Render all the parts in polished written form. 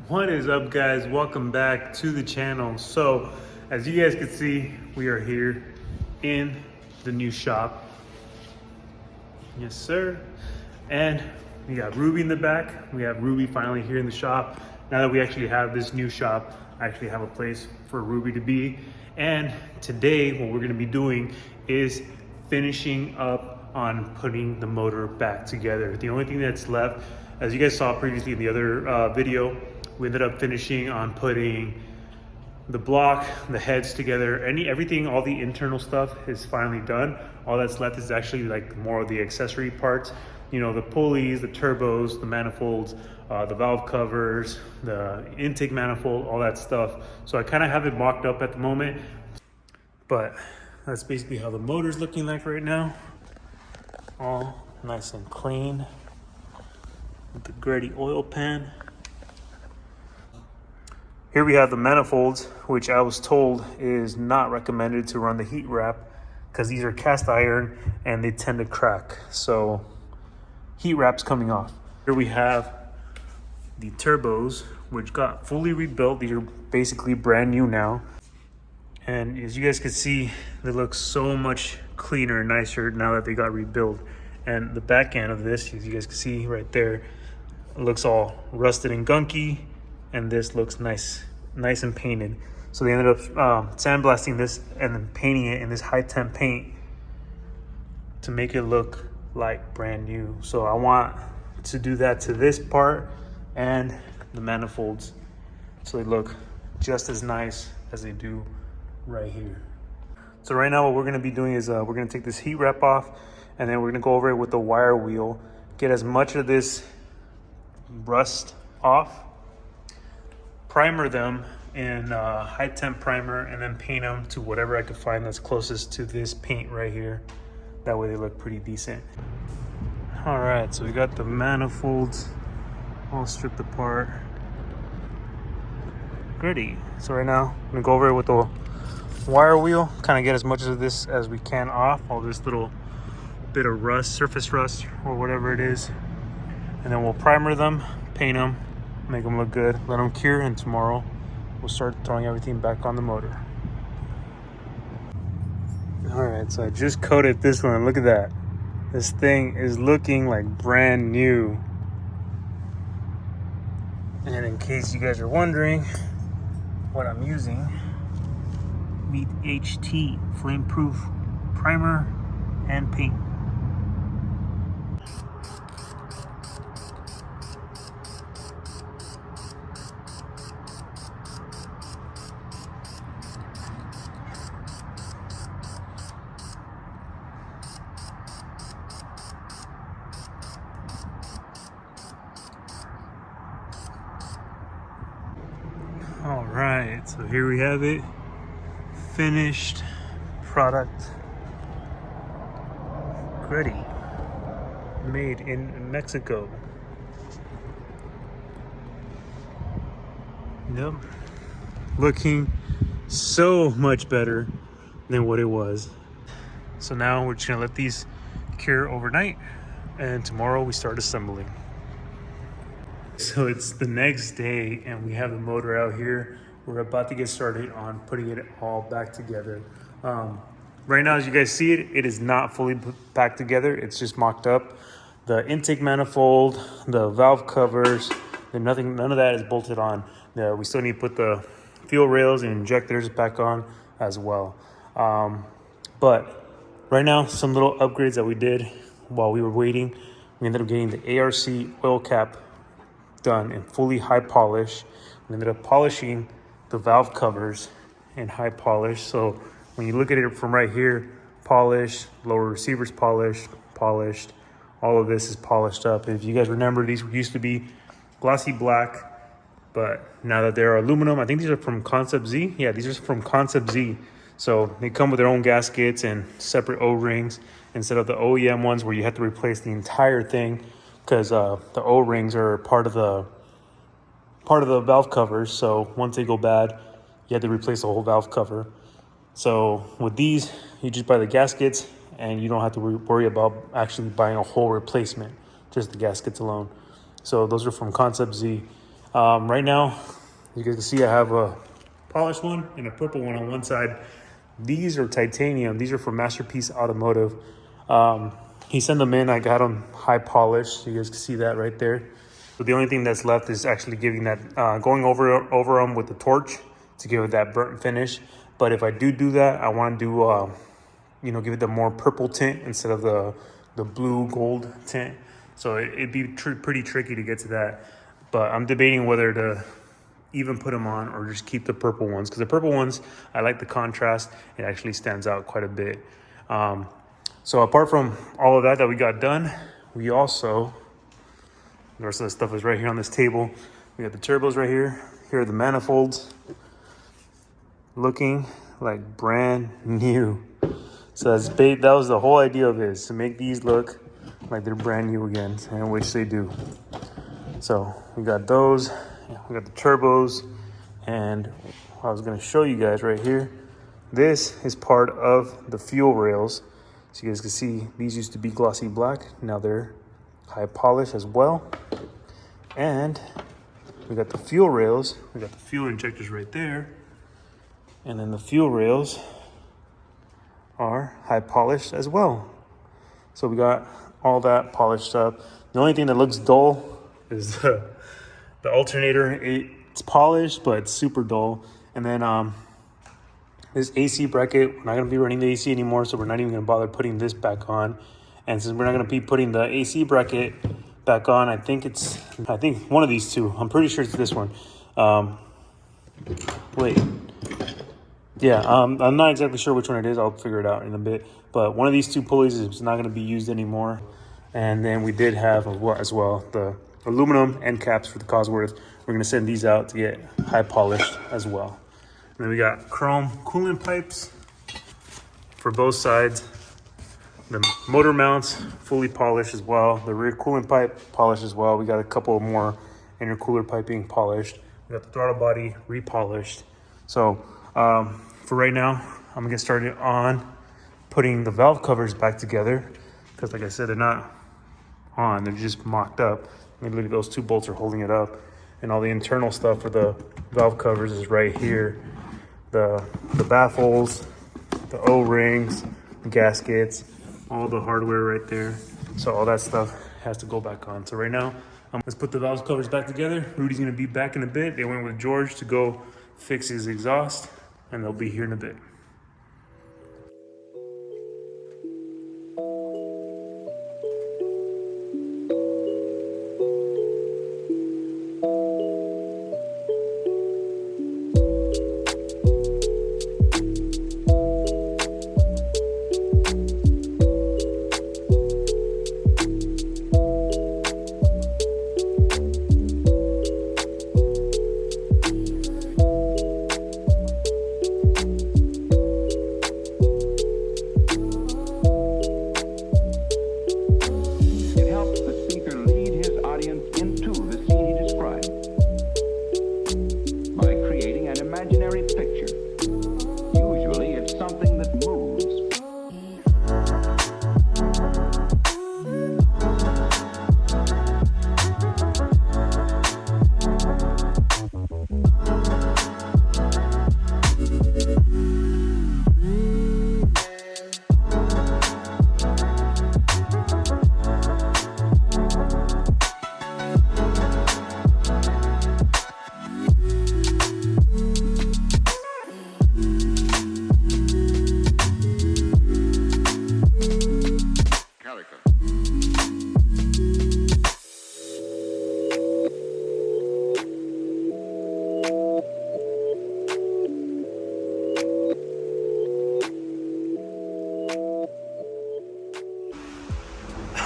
What is up, guys? Welcome back to the channel. So as you guys can see, we are here in the new shop. Yes sir. And we got Ruby in the back. We have Ruby finally here in the shop. Now that we actually have this new shop, I actually have a place for Ruby to be. And today what we're going to be doing is finishing up on putting the motor back together. The only thing that's left, as you guys saw previously in the other video, we ended up finishing on putting the block, the heads together, everything, all the internal stuff is finally done. All that's left is actually like more of the accessory parts. You know, the pulleys, the turbos, the manifolds, the valve covers, the intake manifold, all that stuff. So I kind of have it mocked up at the moment, but that's basically how the motor's looking like right now. All nice and clean with the Greddy oil pan. Here we have the manifolds, which I was told is not recommended to run the heat wrap because these are cast iron and they tend to crack. So heat wrap's coming off. Here we have the turbos, which got fully rebuilt. These are basically brand new now. And as you guys can see, they look so much cleaner and nicer now that they got rebuilt. And the back end of this, as you guys can see right there, it looks all rusted and gunky. And this looks nice and painted. So they ended up sandblasting this and then painting it in this high temp paint to make it look like brand new. So I want to do that to this part and the manifolds, so they look just as nice as they do right here. So right now what we're gonna be doing is we're gonna take this heat wrap off, and then we're gonna go over it with the wire wheel, get as much of this rust off, primer them in high temp primer, and then paint them to whatever I could find that's closest to this paint right here. That way they look pretty decent. All right, so we got the manifolds all stripped apart. Gritty. So right now I'm gonna go over it with the wire wheel, kind of get as much of this as we can off, all this little bit of rust, surface rust or whatever it is, and then we'll primer them, paint them, make them look good, let them cure, and tomorrow we'll start throwing everything back on the motor. All right, so I just coated this one. Look at that. This thing is looking like brand new. And in case you guys are wondering what I'm using, meet HT flame proof primer and paint. All right, so here we have it, finished product, Greddy, made in Mexico. Yep, looking so much better than what it was. So now we're just gonna let these cure overnight, and tomorrow we start assembling. So it's the next day and we have the motor out here. We're about to get started on putting it all back together. Right now, as you guys see it, it is not fully back together. It's just mocked up. The intake manifold, the valve covers, none of that is bolted on. We still need to put the fuel rails and injectors back on as well. But right now, some little upgrades that we did while we were waiting. We ended up getting the ARC oil cap done in fully high polish. We ended up polishing the valve covers in high polish. So when you look at it from right here, polished, lower receivers polished, all of this is polished up. If you guys remember, these used to be glossy black, but now that they're aluminum, I think these are from Concept Z. Yeah, these are from Concept Z. So they come with their own gaskets and separate O-rings instead of the OEM ones where you have to replace the entire thing, because the O-rings are part of the valve covers. So once they go bad, you have to replace the whole valve cover. So with these, you just buy the gaskets and you don't have to worry about actually buying a whole replacement, just the gaskets alone. So those are from Concept Z. Right now, you guys can see I have a polished one and a purple one on one side. These are titanium. These are from Masterpiece Automotive. He sent them in. I got them high polished. You guys can see that right there. So the only thing that's left is actually giving that, going over them with the torch to give it that burnt finish. But if I do that, I want to do, give it the more purple tint instead of the blue gold tint. So it'd be pretty tricky to get to that. But I'm debating whether to even put them on or just keep the purple ones, because the purple ones, I like the contrast. It actually stands out quite a bit. So apart from all of that we got done, we also, the rest of the stuff is right here on this table. We got the turbos right here. Here are the manifolds, looking like brand new. So that was the whole idea of it, is to make these look like they're brand new again, and which they do. So we got those, we got the turbos, and I was gonna show you guys right here. This is part of the fuel rails. So you guys can see these used to be glossy black. Now they're high polish as well. And we got the fuel rails. We got the fuel injectors right there. And then the fuel rails are high polished as well. So we got all that polished up. The only thing that looks dull is the alternator. It's polished, but it's super dull. And then this AC bracket, we're not gonna be running the AC anymore, so we're not even gonna bother putting this back on. And since we're not gonna be putting the AC bracket back on, I think one of these two, I'm pretty sure it's this one. I'm not exactly sure which one it is. I'll figure it out in a bit. But one of these two pulleys is not gonna be used anymore. And then we did have as well the aluminum end caps for the Cosworth. We're gonna send these out to get high polished as well. And then we got chrome coolant pipes for both sides. The motor mounts fully polished as well. The rear coolant pipe polished as well. We got a couple more intercooler piping polished. We got the throttle body repolished. So for right now, I'm gonna get started on putting the valve covers back together, because like I said, they're not on, they're just mocked up. Literally those two bolts are holding it up, and all the internal stuff for the valve covers is right here. The baffles, the O-rings, gaskets, all the hardware right there. So all that stuff has to go back on. So right now, let's put the valve covers back together. Rudy's gonna be back in a bit. They went with George to go fix his exhaust, and they'll be here in a bit.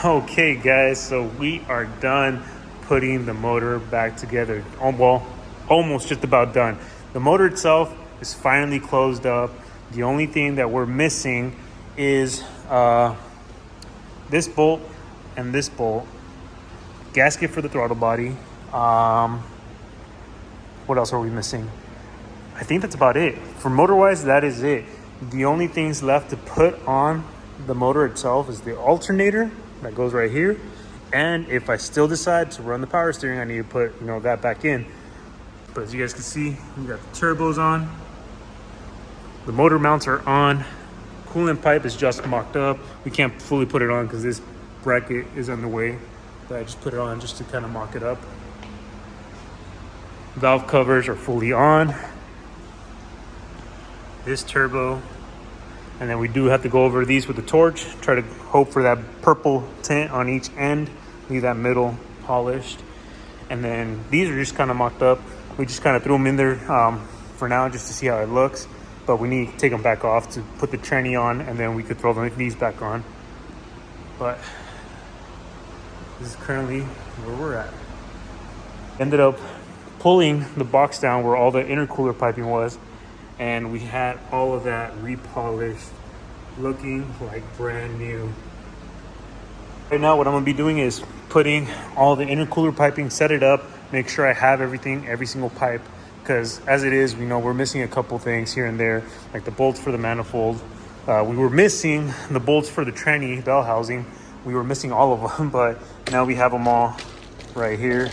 Okay guys, so we are done putting the motor back together. Well, almost just about done. The motor itself is finally closed up. The only thing that we're missing is this bolt and this bolt, gasket for the throttle body. What else are we missing? I think that's about it. For motor-wise, that is it. The only things left to put on the motor itself is the alternator that goes right here, And if I still decide to run the power steering, I need to put, you know, that back in. But as you guys can see, we got the turbos on. The motor mounts are on. Coolant pipe is just mocked up. We can't fully put it on because this bracket is on the way. But I just put it on just to kind of mock it up. Valve covers are fully on. This turbo. And then we do have to go over these with the torch. Try to hope for that purple tint on each end. Leave that middle polished. And then these are just kind of mocked up. We just kind of threw them in there for now just to see how it looks. But we need to take them back off to put the tranny on, and then we could throw these back on. But this is currently where we're at. Ended up pulling the box down where all the intercooler piping was, and we had all of that repolished, looking like brand new. Right now what I'm gonna be doing is putting all the intercooler piping, set it up, make sure I have everything, every single pipe, because as it is, we know we're missing a couple things here and there, like the bolts for the manifold. We were missing the bolts for the tranny bell housing. We were missing all of them, but now we have them all right here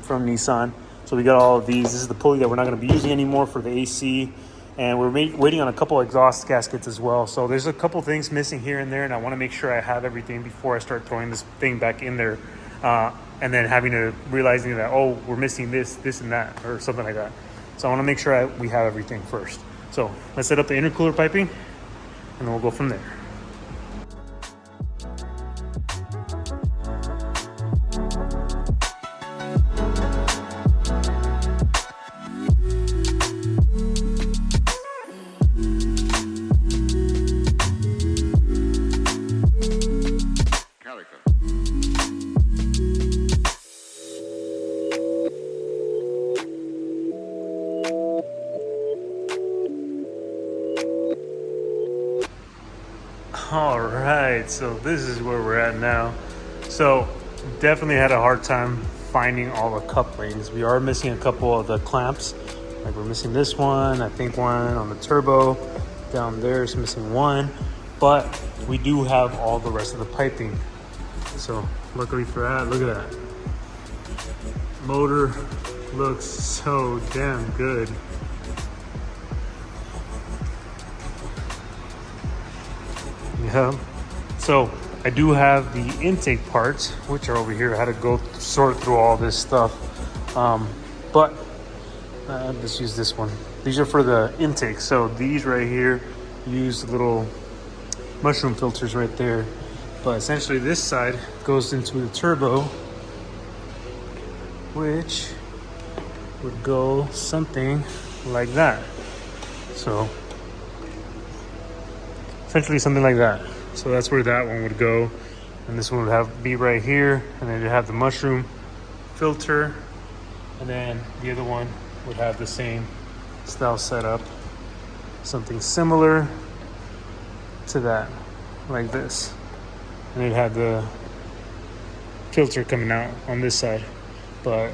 from Nissan. So we got all of these. This is the pulley that we're not going to be using anymore for the AC. And we're waiting on a couple exhaust gaskets as well. So there's a couple things missing here and there, and I want to make sure I have everything before I start throwing this thing back in there. And then realizing that, oh, we're missing this, and that, or something like that. So I want to make sure we have everything first. So let's set up the intercooler piping, and then we'll go from there. All right, so this is where we're at now. So definitely had a hard time finding all the couplings. We are missing a couple of the clamps. Like we're missing this one, I think one on the turbo. Down there is missing one, but we do have all the rest of the piping. So luckily for that, look at that. Motor looks so damn good. Yeah, so I do have the intake parts, which are over here. I had to go sort through all this stuff, but let's use this one. These are for the intake. So these right here use little mushroom filters right there, but essentially this side goes into the turbo, which would go something like that. So essentially something like that. So that's where that one would go, and this one would be right here, and then you'd have the mushroom filter, and then the other one would have the same style setup, something similar to that, like this, and it had the filter coming out on this side. But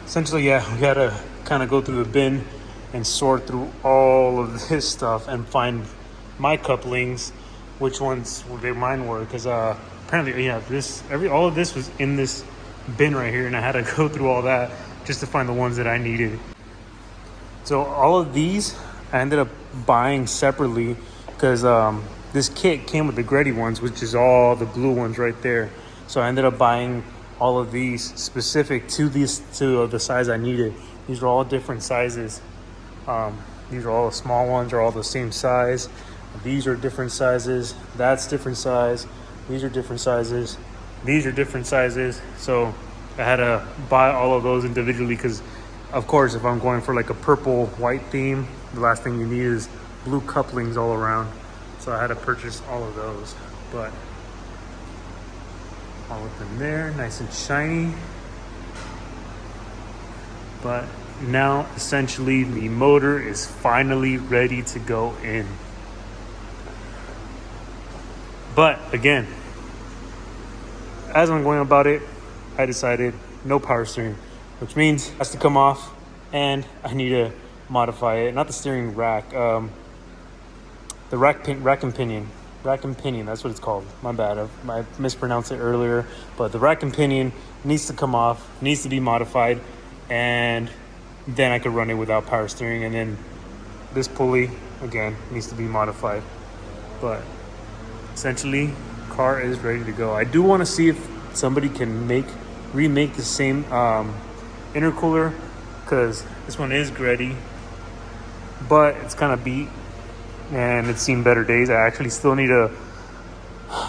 essentially, yeah, we gotta kind of go through the bin and sort through all of this stuff and find my couplings, which ones mine were, because apparently, yeah, all of this was in this bin right here, and I had to go through all that just to find the ones that I needed. So all of these I ended up buying separately, because this kit came with the Greddy ones, which is all the blue ones right there. So I ended up buying all of these specific to the size I needed. These are all different sizes. These are all the small ones are all the same size. These are different sizes. That's different size. These are different sizes. These are different sizes. So I had to buy all of those individually, because of course if I'm going for like a purple white theme, the last thing you need is blue couplings all around. So I had to purchase all of those. But all of them there, nice and shiny. But now essentially the motor is finally ready to go in. But again, as I'm going about it, I decided no power steering, which means it has to come off, and I need to modify it. Not the steering rack, the rack and pinion. Rack and pinion, that's what it's called. My bad, I mispronounced it earlier. But the rack and pinion needs to come off, needs to be modified, and then I could run it without power steering. And then this pulley, again, needs to be modified. But essentially, car is ready to go. I do want to see if somebody can remake the same intercooler, because this one is Greddy, but it's kind of beat and it's seen better days. I actually still need to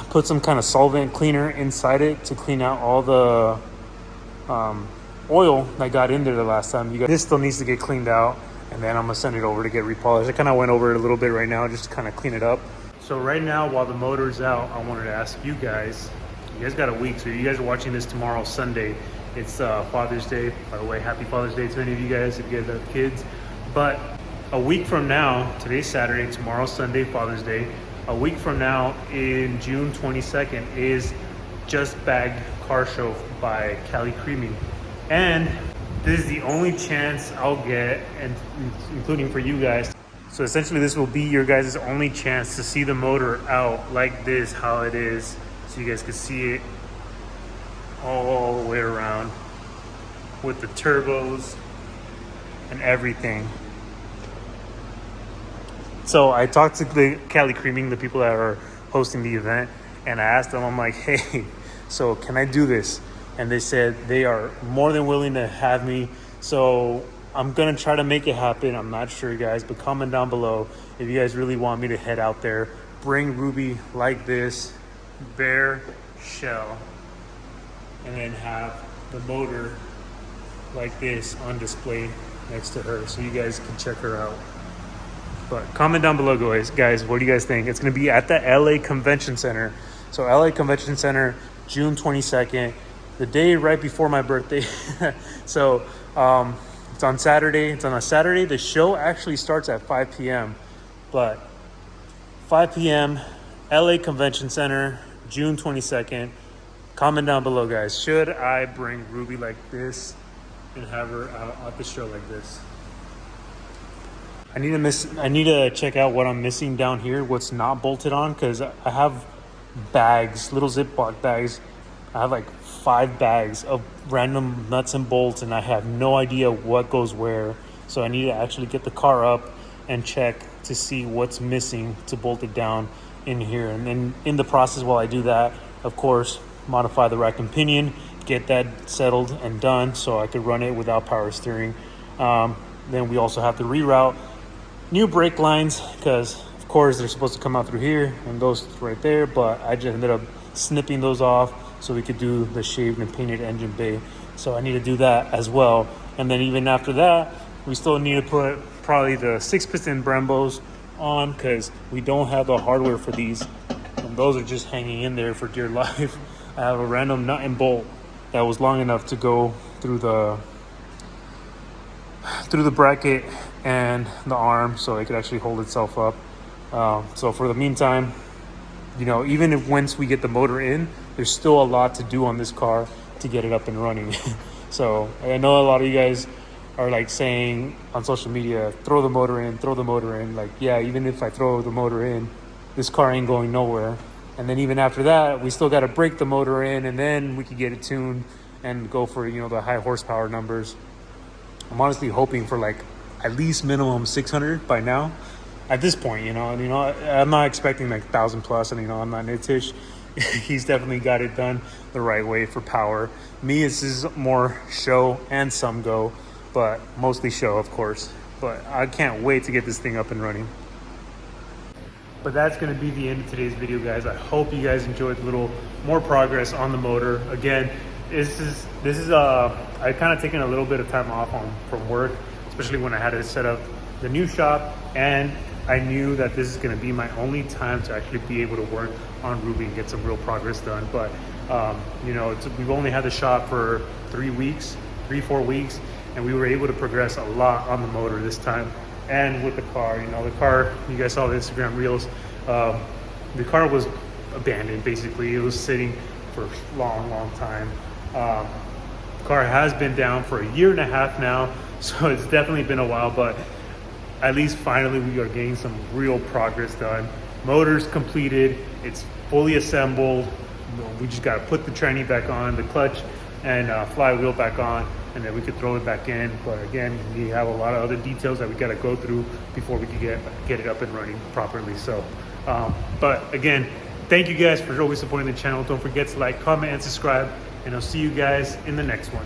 put some kind of solvent cleaner inside it to clean out all the oil that got in there the last time. This still needs to get cleaned out, and then I'm gonna send it over to get repolished. I kind of went over it a little bit right now just to kind of clean it up. So right now, while the motor's out, I wanted to ask you guys got a week, so you guys are watching this tomorrow, Sunday. It's Father's Day. By the way, happy Father's Day to any of you guys if you guys have kids. But a week from now, today's Saturday, tomorrow's Sunday, Father's Day. A week from now, in June 22nd, is Just Bagged Car Show by Cali Creaming. And this is the only chance I'll get, and including for you guys. So essentially this will be your guys' only chance to see the motor out like this, how it is. So you guys can see it all the way around with the turbos and everything. So I talked to the Cali Creaming, the people that are hosting the event, and I asked them, I'm like, hey, so can I do this? And they said they are more than willing to have me. So I'm gonna try to make it happen. I'm not sure, guys, but comment down below if you guys really want me to head out there, bring Ruby like this, bare shell, and then have the motor like this on display next to her so you guys can check her out. But comment down below, guys, what do you guys think? It's going to be at the LA Convention Center. So LA Convention Center, June 22nd, the day right before my birthday. So it's on Saturday. It's on a Saturday. The show actually starts at 5 p.m. But 5 p.m., LA Convention Center, June 22nd. Comment down below, guys. Should I bring Ruby like this and have her out at the show like this? I need to check out what I'm missing down here, what's not bolted on, because I have bags, little Ziploc bags. I have like 5 bags of random nuts and bolts, and I have no idea what goes where. So I need to actually get the car up and check to see what's missing to bolt it down in here. And then in the process, while I do that, of course, modify the rack and pinion, get that settled and done so I could run it without power steering. Then we also have to reroute new brake lines, because of course they're supposed to come out through here and those right there, but I just ended up snipping those off so we could do the shaved and painted engine bay. So I need to do that as well. And then even after that, we still need to put probably the 6-piston Brembos on, because we don't have the hardware for these, and those are just hanging in there for dear life. I have a random nut and bolt that was long enough to go through the bracket and the arm so it could actually hold itself up. So for the meantime, you know, even if once we get the motor in, there's still a lot to do on this car to get it up and running. So I know a lot of you guys are like saying on social media, throw the motor in. Like, yeah, even if I throw the motor in, this car ain't going nowhere. And then even after that, we still got to break the motor in, and then we could get it tuned and go for, you know, the high horsepower numbers. I'm honestly hoping for like at least minimum 600 by now. At this point, you know, and you know, I'm not expecting like 1,000 plus, and you know, I'm not Nitish. He's definitely got it done the right way for power. Me, this is more show and some go, but mostly show, of course. But I can't wait to get this thing up and running. But that's going to be the end of today's video, guys. I hope you guys enjoyed a little more progress on the motor. Again, this is I kind of taken a little bit of time off from work, especially when I had to set up the new shop, and I knew that this is going to be my only time to actually be able to work on Ruby and get some real progress done. But you know, we've only had the shop for 3 weeks, 4 weeks, and we were able to progress a lot on the motor this time. And with the car, you know, the car, you guys saw the Instagram reels, the car was abandoned, basically. It was sitting for a long time. The car has been down for 1.5 years now, so it's definitely been a while, but at least finally we are getting some real progress done. Motor's completed, It's fully assembled. We just got to put the tranny back on, the clutch and flywheel back on, and then we could throw it back in. But again, we have a lot of other details that we got to go through before we can get it up and running properly. So, but again, thank you guys for always supporting the channel. Don't forget to like, comment, and subscribe, and I'll see you guys in the next one.